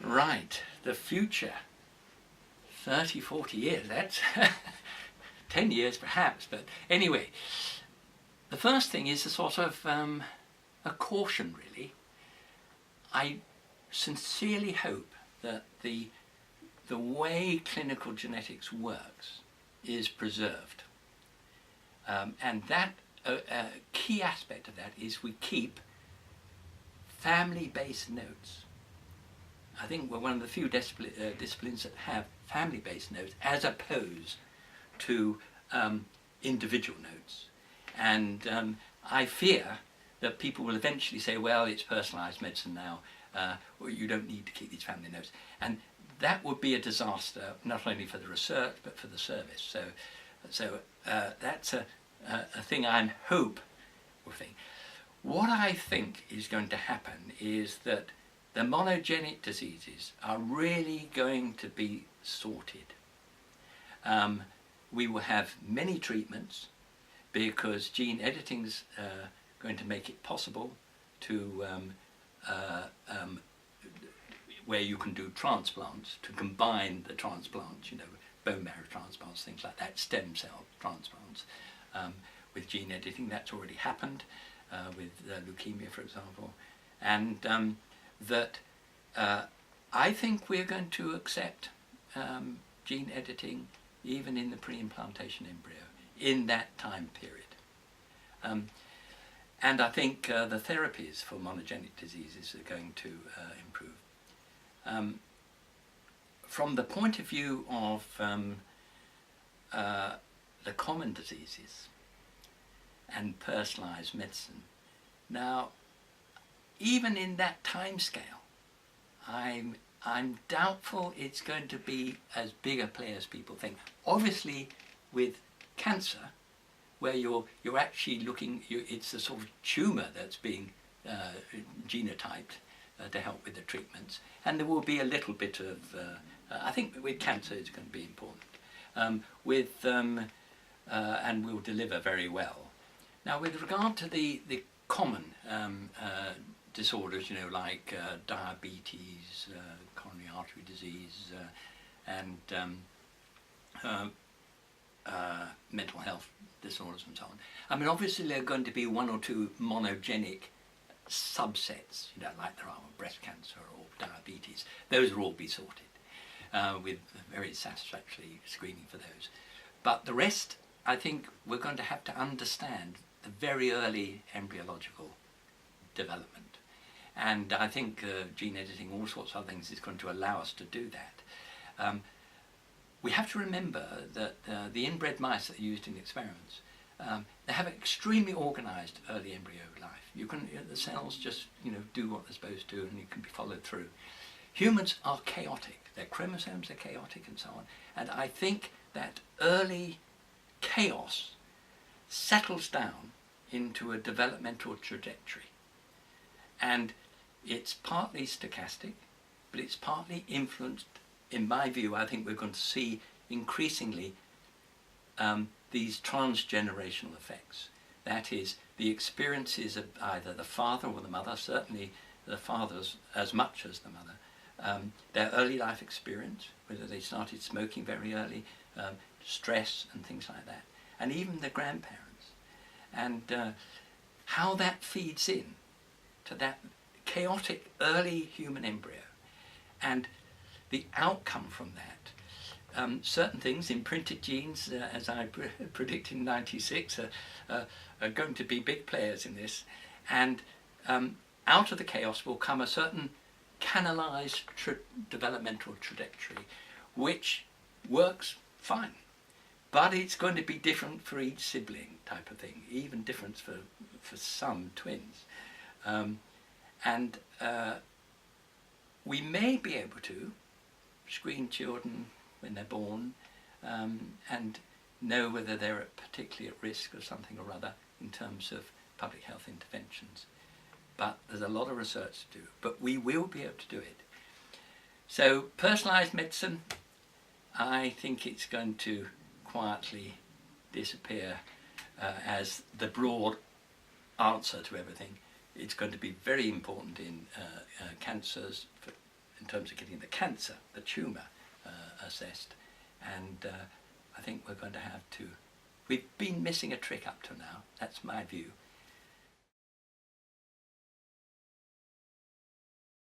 Right, the future, 30, 40 years, that's 10 years perhaps, but anyway, the first thing is a sort of a caution really. I sincerely hope that the way clinical genetics works is preserved. And that a key aspect of that is we keep family-based notes. I think we're one of the few disciplines that have family-based notes as opposed to individual notes. And I fear that people will eventually say, well, it's personalised medicine now, or you don't need to keep these family notes. And that would be a disaster, not only for the research, but for the service. So that's a thing I hope will think. What I think is going to happen is that the monogenic diseases are really going to be sorted. We will have many treatments because gene editing's going to make it possible to where you can do transplants, to combine the transplants, you know, bone marrow transplants, things like that, stem cell transplants with gene editing. That's already happened with leukemia, for example. And that I think we're going to accept gene editing even in the pre-implantation embryo in that time period. And I think the therapies for monogenic diseases are going to improve. From the point of view of the common diseases and personalised medicine, now even in that time scale, I'm doubtful it's going to be as big a play as people think. Obviously, with cancer, where you're actually looking, it's a sort of tumour that's being genotyped to help with the treatments, and there will be a little bit of, I think with cancer it's going to be important, and will deliver very well. Now, with regard to the common disorders, you know, like diabetes, coronary artery disease, and mental health disorders and so on. I mean, obviously there are going to be one or two monogenic subsets, you know, like there are with breast cancer or diabetes. Those will all be sorted with very satisfactory screening for those. But the rest, I think we're going to have to understand the very early embryological development. And I think gene editing, all sorts of things, is going to allow us to do that. We have to remember that the inbred mice that are used in experiments, they have extremely organised early embryo life. You can, the cells just, you know, do what they're supposed to, and it can be followed through. Humans are chaotic. Their chromosomes are chaotic and so on. And I think that early chaos settles down into a developmental trajectory. And it's partly stochastic, but it's partly influenced, in my view. I think we're going to see increasingly these transgenerational effects. That is, the experiences of either the father or the mother, certainly the fathers as much as the mother, their early life experience, whether they started smoking very early, stress and things like that, and even the grandparents, and how that feeds in to that chaotic early human embryo, and the outcome from that. Certain things, imprinted genes, as I predicted in '96, are going to be big players in this, and out of the chaos will come a certain canalized developmental trajectory, which works fine, but it's going to be different for each sibling type of thing, even different for some twins. And we may be able to screen children when they're born and know whether they're particularly at risk of something or other in terms of public health interventions. But there's a lot of research to do, but we will be able to do it. So personalised medicine, I think it's going to quietly disappear as the broad answer to everything. It's going to be very important in cancers, in terms of getting the cancer, the tumour, assessed. And I think we're going to have to... We've been missing a trick up to now, that's my view.